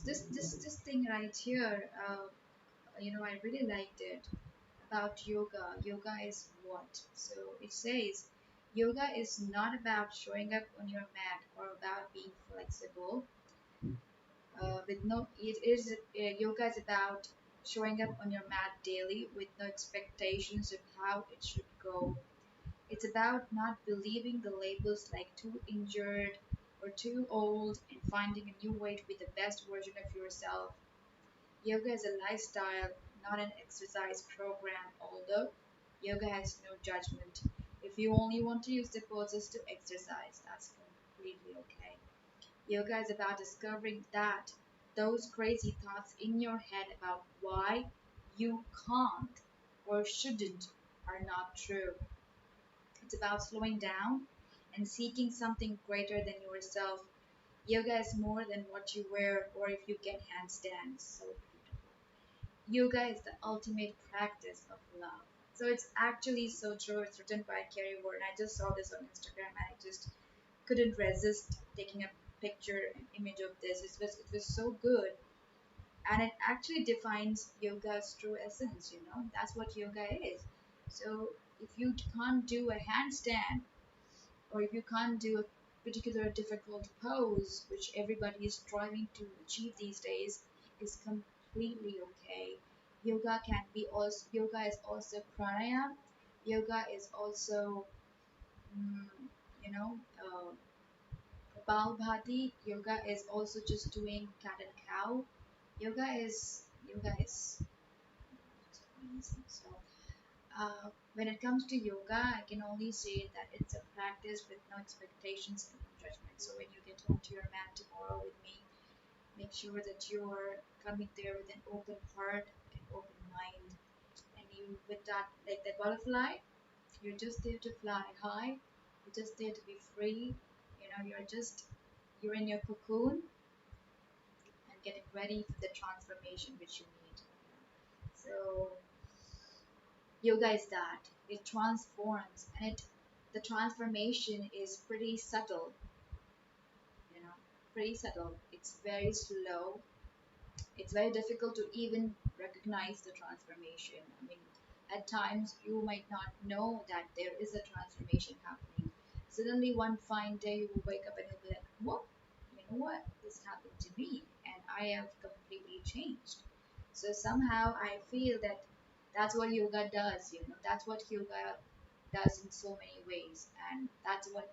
This thing right here, I really liked it about yoga. Yoga is what? So it says yoga is not about showing up on your mat or about being flexible. With no, it is yoga is about showing up on your mat daily with no expectations of how it should go. It's about not believing the labels like too injured or too old and finding a new way to be the best version of yourself. Yoga is a lifestyle, not an exercise program, although yoga has no judgment. If you only want to use the poses to exercise, that's completely okay. Yoga is about discovering that those crazy thoughts in your head about why you can't or shouldn't are not true. It's about slowing down and seeking something greater than yourself. Yoga is more than what you wear or if you can handstand. So yoga is the ultimate practice of love. So it's actually so true. It's written by Kerry Ward. I just saw this on Instagram and I just couldn't resist taking a picture, an image of this. It was so good, and it actually defines yoga's true essence. That's what yoga is. So if you can't do a handstand, or if you can't do a particular difficult pose, which everybody is striving to achieve these days, is completely okay. Yoga is also pranayama. Yoga is also, mm, you know, Bhati. Yoga is also just doing cat and cow. Yoga is just amazing. So when it comes to yoga, I can only say that it's a practice with no expectations and no judgment. So when you get home to your mat tomorrow with me, make sure that you're coming there with an open heart, an open mind, and you with that like that butterfly, you're just there to fly high. You're just there to be free. You're in your cocoon and getting ready for the transformation which you need. So yoga is that it transforms, and it the transformation is pretty subtle, you know, pretty subtle. It's very slow. It's very difficult to even recognize the transformation. I mean, at times you might not know that there is a transformation happening. Suddenly, one fine day, you will wake up and you'll be like, "What? You know what? This happened to me, and I have completely changed." So somehow, I feel that that's what yoga does. That's what yoga does in so many ways, and that's what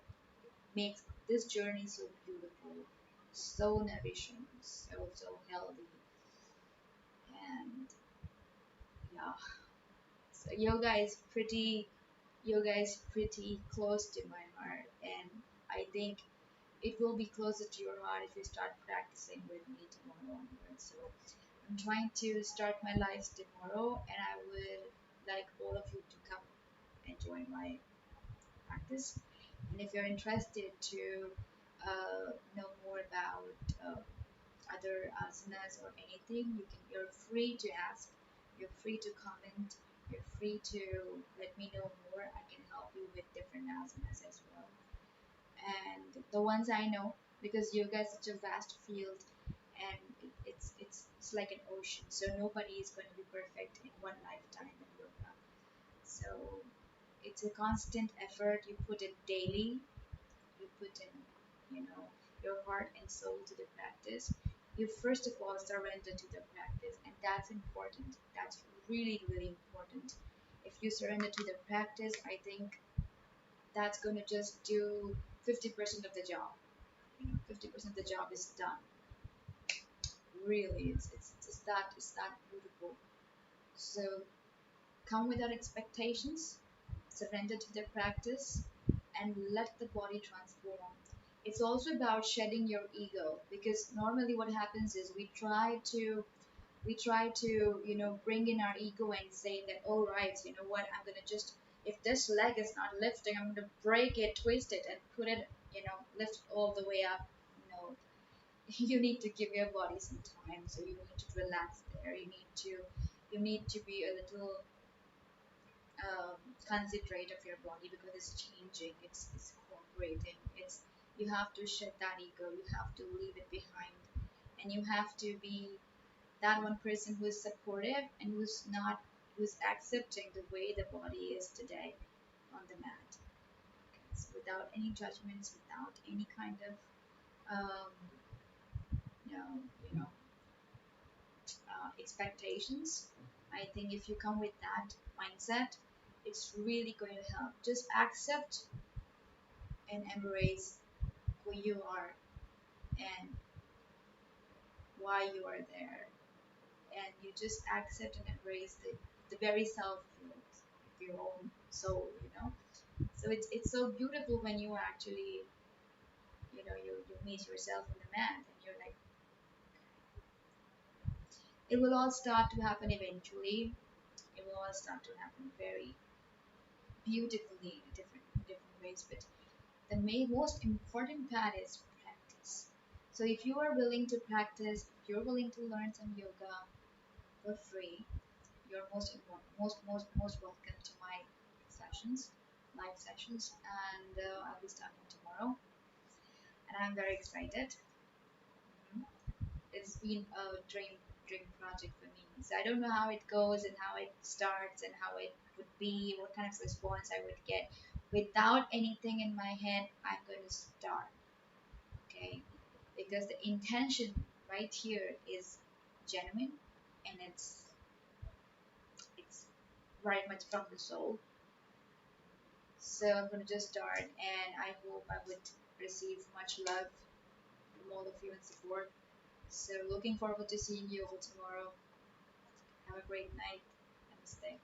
makes this journey so beautiful, so nourishing, so healthy, and yeah. So yoga is pretty close to my heart, and I think it will be closer to your heart if you start practicing with me tomorrow onwards. So I'm trying to start my lives tomorrow, and I would like all of you to come and join my practice. And if you're interested to know more about other asanas or anything, you're free to ask, you're free to comment, you're free to let me know more. I can help you with different asanas as well. And the ones I know, because yoga is such a vast field, and it's like an ocean, so nobody is going to be perfect in one lifetime in yoga. So it's a constant effort. You put it daily, you put in, your heart and soul to the practice. You first of all surrender to the practice, and that's important. That's really, really important. If you surrender to the practice, I think that's going to just do 50% of the job. 50% of the job is done. Really, it's that beautiful. So come without expectations, surrender to the practice, and let the body transform. It's also about shedding your ego, because normally what happens is we try to bring in our ego and say that, all right, you know what, I'm gonna just, if this leg is not lifting, I'm gonna break it, twist it, and put it, lift all the way up. No, you need to give your body some time. So you need to relax there. You need to be a little um, considerate of your body, because it's changing, it's cooperating. You have to shed that ego, you have to leave it behind, and and you have to be that one person who is supportive and who's accepting the way the body is today on the mat. Okay, so without any judgments, without any kind of um, you know, you know expectations. I think if you come with that mindset, it's really going to help. Just accept and embrace who you are and why you are there, and you just accept and embrace the very self of your own soul. So it's so beautiful when you actually you meet yourself on the mat and you're like, it will all start to happen eventually. It will all start to happen very beautifully in different ways. But the most important part is practice. So if you are willing to practice, if you're willing to learn some yoga for free, you're most welcome to my sessions, live sessions, and I'll be starting tomorrow, and I'm very excited. Mhm. It's been a dream project for me. So I don't know how it goes and how it starts and how it would be, what kind of response I would get. Without anything in my head, I'm going to start, okay? Because the intention right here is genuine, and it's very much from the soul. So I'm going to just start, and I hope I would receive much love from all of you and support. So looking forward to seeing you all tomorrow. Have a great night. Namaste.